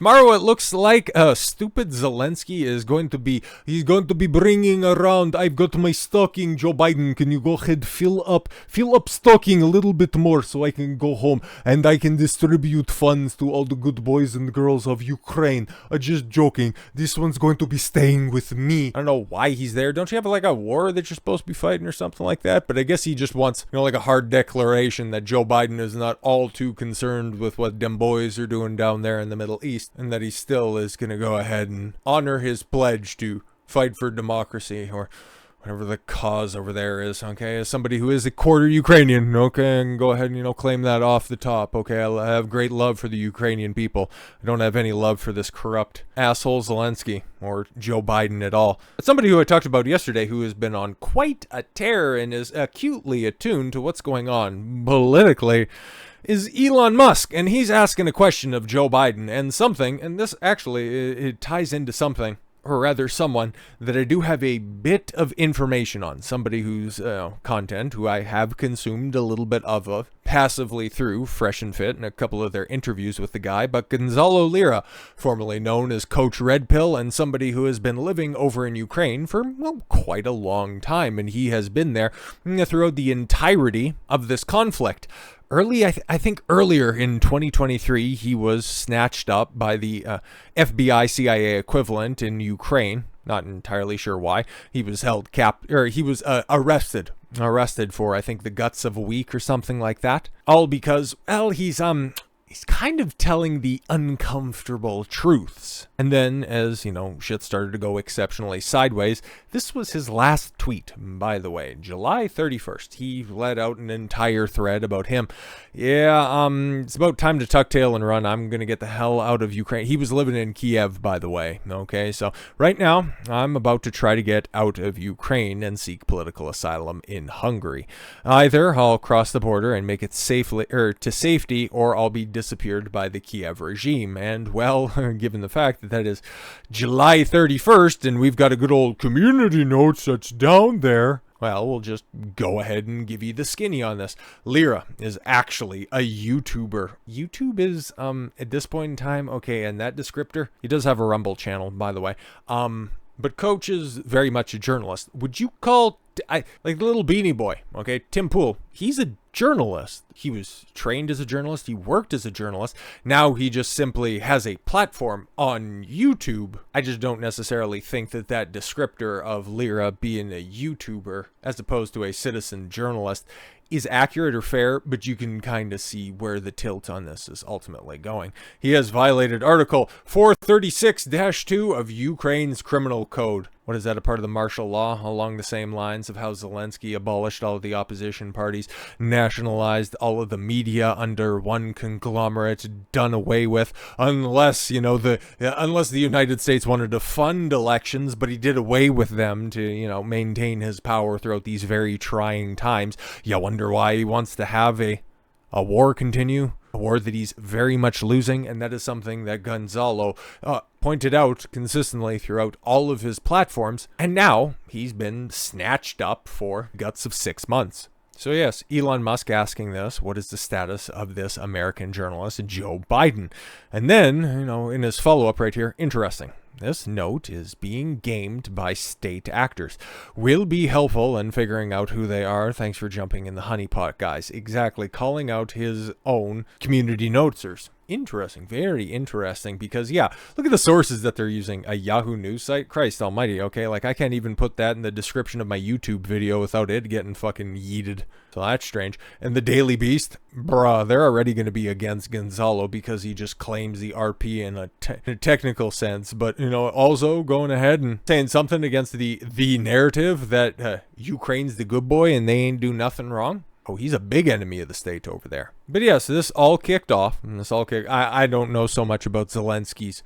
Tomorrow it looks like stupid Zelensky is he's going to be bringing around, I've got my stocking, Joe Biden, can you go ahead, fill up stocking a little bit more so I can go home and I can distribute funds to all the good boys and girls of Ukraine. Just joking, this one's going to be staying with me. I don't know why he's there. Don't you have like a war that you're supposed to be fighting or something like that? But I guess he just wants, like a hard declaration that Joe Biden is not all too concerned with what them boys are doing down there in the Middle East. And that he still is going to go ahead and honor his pledge to fight for democracy or whatever the cause over there is, okay? As somebody who is a quarter Ukrainian, okay, and go ahead and, claim that off the top, okay? I have great love for the Ukrainian people. I don't have any love for this corrupt asshole Zelensky or Joe Biden at all. But somebody who I talked about yesterday who has been on quite a tear and is acutely attuned to what's going on politically is Elon Musk, and he's asking a question of Joe Biden and this actually, it ties into something, or rather someone that I do have a bit of information on, somebody whose content, who I have consumed a little bit of passively through Fresh and Fit and a couple of their interviews with the guy, but Gonzalo Lira, formerly known as Coach Red Pill, and somebody who has been living over in Ukraine for, quite a long time, and he has been there throughout the entirety of this conflict. I think earlier in 2023, he was snatched up by the FBI CIA equivalent in Ukraine. Not entirely sure why. He was arrested for, I think, the guts of a week or something like that. All because, he's kind of telling the uncomfortable truths. And then, as, shit started to go exceptionally sideways, this was his last tweet, by the way. July 31st, he let out an entire thread about him. Yeah, it's about time to tuck tail and run. I'm going to get the hell out of Ukraine. He was living in Kiev, by the way. Okay, so right now, I'm about to try to get out of Ukraine and seek political asylum in Hungary. Either I'll cross the border and make it to safety, or I'll be disappeared by the Kiev regime. And, well, given the fact that is July 31st and we've got a good old community notes that's down there, well, we'll just go ahead and give you the skinny on this. Lira is actually a YouTuber. YouTube is, at this point in time, okay, and that descriptor, he does have a Rumble channel, by the way. But Coach is very much a journalist. Would you call, like the little beanie boy, okay, Tim Pool, he's a journalist. He was trained as a journalist. He worked as a journalist. Now he just simply has a platform on YouTube. I just don't necessarily think that descriptor of Lira being a YouTuber as opposed to a citizen journalist is accurate or fair, but you can kind of see where the tilt on this is ultimately going. He has violated Article 436-2 of Ukraine's criminal code. What is that, a part of the martial law? Along the same lines of how Zelensky abolished all of the opposition parties, nationalized all of the media under one conglomerate, done away with, unless the United States wanted to fund elections, but he did away with them to, maintain his power throughout these very trying times. You wonder why he wants to have a war continue, a war that he's very much losing, and that is something that Gonzalo pointed out consistently throughout all of his platforms, and now he's been snatched up for guts of 6 months. So yes, Elon Musk asking this, what is the status of this American journalist, Joe Biden? And then, in his follow-up right here, interesting. This note is being gamed by state actors. Will be helpful in figuring out who they are. Thanks for jumping in the honeypot, guys. Exactly, calling out his own community noters. Interesting, very interesting, because yeah, look at the sources that they're using. A Yahoo News site? Christ almighty, okay? Like, I can't even put that in the description of my YouTube video without it getting fucking yeeted. So that's strange. And the Daily Beast? Bruh, they're already going to be against Gonzalo because he just claims the RP in a technical sense. But, also going ahead and saying something against the narrative that Ukraine's the good boy and they ain't do nothing wrong. Oh, he's a big enemy of the state over there. But yes, this all kicked off. And I don't know so much about Zelensky's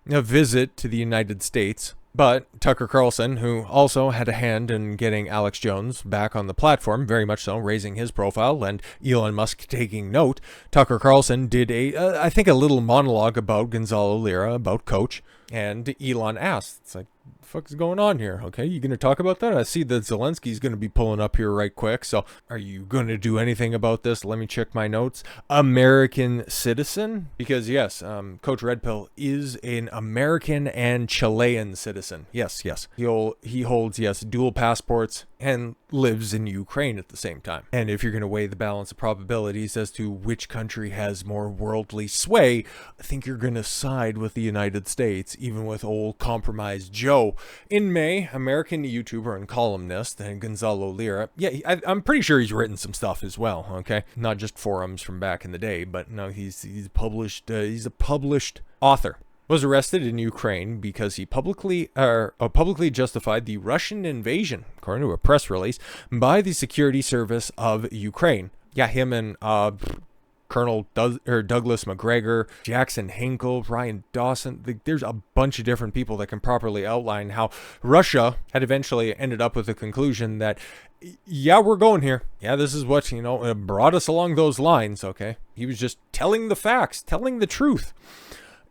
visit to the United States. But Tucker Carlson, who also had a hand in getting Alex Jones back on the platform, very much so, raising his profile, and Elon Musk taking note, Tucker Carlson did I think a little monologue about Gonzalo Lira, about Coach, and Elon asked, it's like, the fuck is going on here? Okay, you going to talk about that? I see that Zelensky's going to be pulling up here right quick. So are you going to do anything about this? Let me check my notes. American citizen? Because yes, Coach Red Pill is an American and Chilean citizen. Yes. He holds, yes, dual passports and lives in Ukraine at the same time. And if you're going to weigh the balance of probabilities as to which country has more worldly sway, I think you're going to side with the United States, even with old compromised Joe. In May, American YouTuber and columnist and Gonzalo Lira, I'm pretty sure he's written some stuff as well, okay? Not just forums from back in the day, but no, he's a published author. Was arrested in Ukraine because he publicly justified the Russian invasion, according to a press release, by the security service of Ukraine. Yeah, him and Colonel Douglas McGregor, Jackson Hinkle, Ryan Dawson. There's a bunch of different people that can properly outline how Russia had eventually ended up with the conclusion that, yeah, we're going here. Yeah, this is what, brought us along those lines, okay? He was just telling the facts, telling the truth.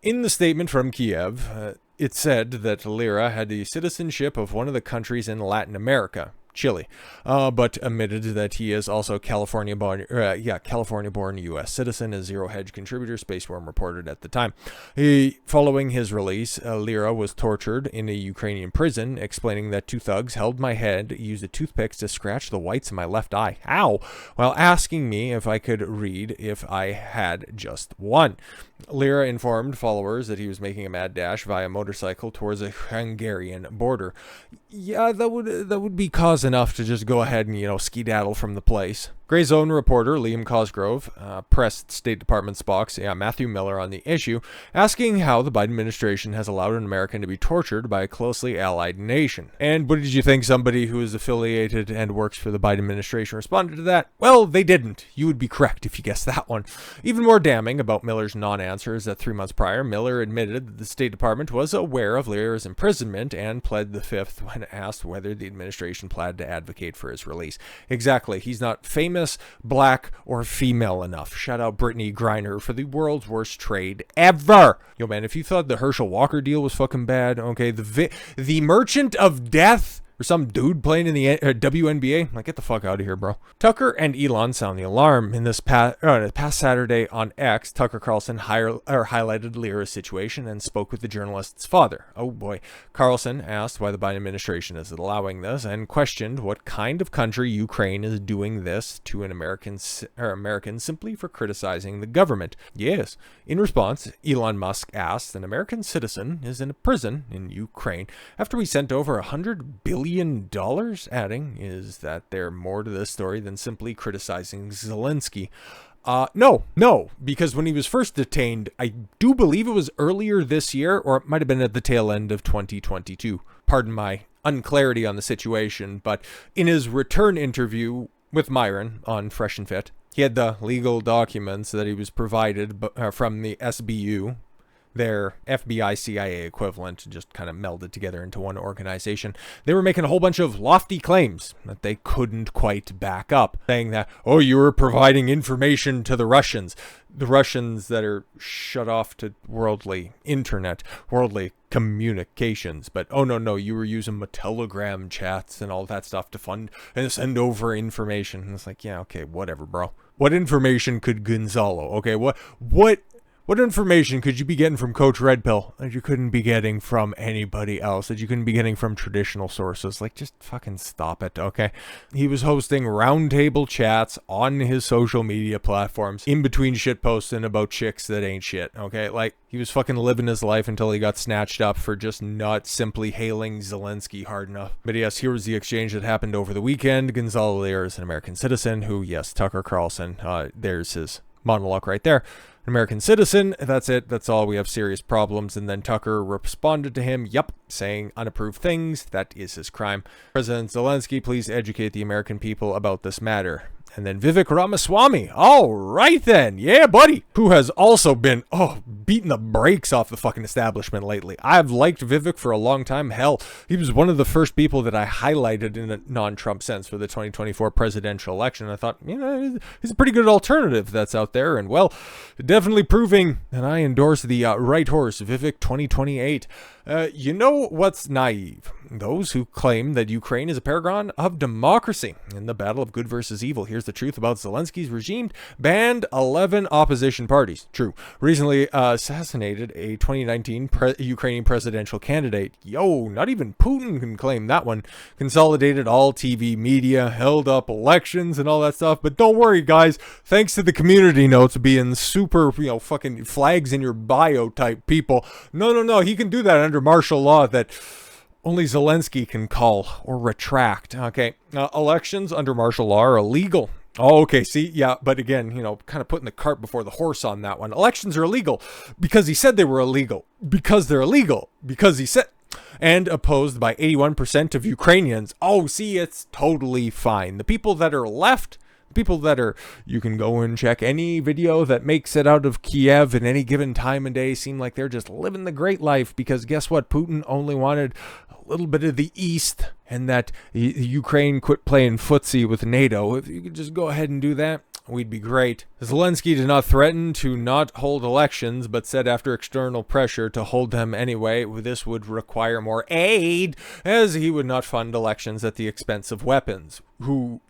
In the statement from Kiev, it said that Lira had the citizenship of one of the countries in Latin America, Chile, but admitted that he is also California-born U.S. citizen, a Zero Hedge contributor, Spaceworm reported at the time. Following his release, Lira was tortured in a Ukrainian prison, explaining that two thugs held my head, used a toothpick to scratch the whites of my left eye, ow, while asking me if I could read if I had just one. Lira informed followers that he was making a mad dash via motorcycle towards a Hungarian border. Yeah, that would be cause enough to just go ahead and, skedaddle from the place. Grey Zone reporter Liam Cosgrove pressed State Department's box, Matthew Miller, on the issue, asking how the Biden administration has allowed an American to be tortured by a closely allied nation. And what did you think somebody who is affiliated and works for the Biden administration responded to that? Well, they didn't. You would be correct if you guessed that one. Even more damning about Miller's non-answer is that 3 months prior, Miller admitted that the State Department was aware of Lira's imprisonment and pled the fifth when asked whether the administration planned to advocate for his release. Exactly. He's not famous, black, or female enough. Shout out Brittany Griner for the world's worst trade ever. Yo, man, if you thought the Herschel Walker deal was fucking bad, okay, the Merchant of Death, or some dude playing in the WNBA, like, get the fuck out of here, bro. Tucker and Elon sound the alarm. In this past Saturday on X, Tucker Carlson highlighted Lira's situation and spoke with the journalist's father. Oh boy. Carlson asked why the Biden administration is allowing this and questioned what kind of country Ukraine is doing this to an American simply for criticizing the government. Yes. In response, Elon Musk asked, an American citizen is in a prison in Ukraine after we sent over $100 billion, adding, is that there more to this story than simply criticizing Zelensky? No, because when he was first detained, I do believe it was earlier this year, or it might have been at the tail end of 2022. Pardon my unclarity on the situation, but in his return interview with Myron on Fresh and Fit, he had the legal documents that he was provided from the SBU, their FBI CIA equivalent, just kind of melded together into one organization. They were making a whole bunch of lofty claims that they couldn't quite back up, saying that, oh, you were providing information to the Russians that are shut off to worldly internet, worldly communications. But oh no, you were using Telegram chats and all that stuff to fund and send over information. And it's like, yeah, okay, whatever, bro. What information could Gonzalo? Okay, what information could you be getting from Coach Red Pill that you couldn't be getting from anybody else, that you couldn't be getting from traditional sources? Like, just fucking stop it, okay? He was hosting roundtable chats on his social media platforms in between shit posting about chicks that ain't shit, okay? Like, he was fucking living his life until he got snatched up for just not simply hailing Zelensky hard enough. But yes, here was the exchange that happened over the weekend. Gonzalo Lira is an American citizen who, yes, Tucker Carlson, there's his monologue right there. American citizen, that's it, that's all, we have serious problems. And then Tucker responded to him, yep, saying unapproved things, that is his crime. President Zelensky, please educate the American people about this matter. And then Vivic Ramaswami. All right then. Yeah, buddy. Who has also been, beating the brakes off the fucking establishment lately. I've liked Vivic for a long time. Hell, he was one of the first people that I highlighted in a non-Trump sense for the 2024 presidential election. I thought, he's a pretty good alternative that's out there. And well, definitely proving that I endorse the right horse, Vivic 2028. You know what's naive? Those who claim that Ukraine is a paragon of democracy in the battle of good versus evil. Here's the truth about Zelensky's regime. Banned 11 opposition parties. True. Recently assassinated a 2019 Ukrainian presidential candidate. Yo, not even Putin can claim that one. Consolidated all TV media, held up elections and all that stuff. But don't worry, guys. Thanks to the community notes being super, fucking flags in your bio type people. No. He can do that under martial law that only Zelensky can call or retract. Okay, elections under martial law are illegal. Oh, okay, see, yeah, but again, kind of putting the cart before the horse on that one. Elections are illegal because he said they were illegal. Because they're illegal. Because he said... And opposed by 81% of Ukrainians. Oh, see, it's totally fine. The people that are left... People that are, you can go and check any video that makes it out of Kiev at any given time and day seem like they're just living the great life because guess what? Putin only wanted a little bit of the East and that Ukraine quit playing footsie with NATO. If you could just go ahead and do that, we'd be great. Zelensky did not threaten to not hold elections, but said after external pressure to hold them anyway, this would require more aid, as he would not fund elections at the expense of weapons,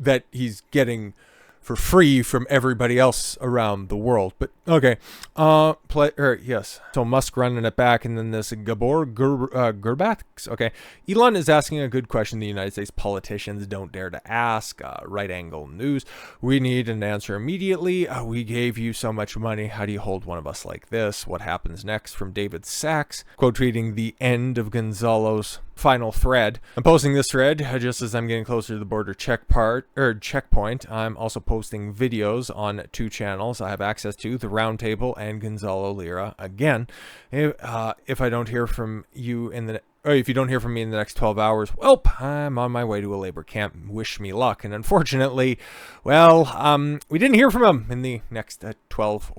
that he's getting for free from everybody else around the world. But okay, yes. So Musk running it back, and then this Gabor Gurbax. Okay, Elon is asking a good question the United States politicians don't dare to ask. Right angle news. We need an answer immediately. We gave you so much money. How do you hold one of us like this? What happens next? From David Sachs, quote tweeting the end of Gonzalo's final thread. I'm posting this thread just as I'm getting closer to the border checkpoint. I'm also posting videos on 2 channels I have access to, the Roundtable and Gonzalo Lira. Again, if I don't hear from you if you don't hear from me in the next 12 hours, well, I'm on my way to a labor camp. Wish me luck. And unfortunately, well, we didn't hear from him in the next 12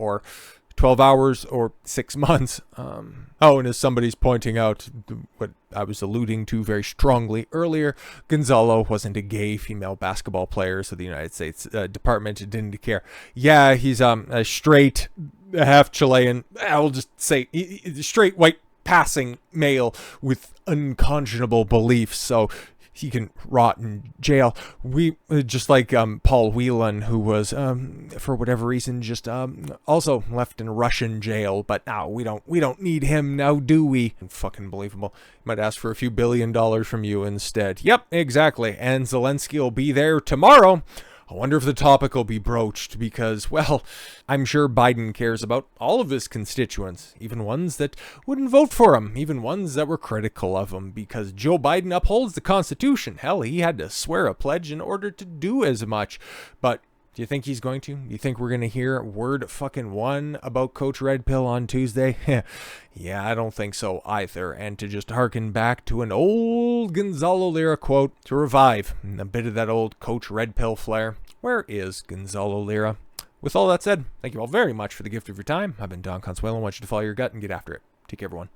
hours or 6 months. And as somebody's pointing out, what I was alluding to very strongly earlier, Gonzalo wasn't a gay female basketball player, so the United States Department didn't care. Yeah, he's a straight, half Chilean, I'll just say, straight white passing male with unconscionable beliefs, so he can rot in jail. We just like Paul Whelan, who was for whatever reason just also left in Russian jail, but now we don't need him now, do we? Fucking believable. Might ask for a few $1 billion from you instead. Yep, exactly. And Zelensky will be there tomorrow. I wonder if the topic will be broached because, well, I'm sure Biden cares about all of his constituents, even ones that wouldn't vote for him, even ones that were critical of him, because Joe Biden upholds the Constitution. Hell, he had to swear a pledge in order to do as much. But do you think he's going to? Do you think we're going to hear word fucking one about Coach Red Pill on Tuesday? Yeah, I don't think so either. And to just harken back to an old Gonzalo Lira quote to revive a bit of that old Coach Red Pill flair. Where is Gonzalo Lira? With all that said, thank you all very much for the gift of your time. I've been Don Consuelo. I want you to follow your gut and get after it. Take care, everyone.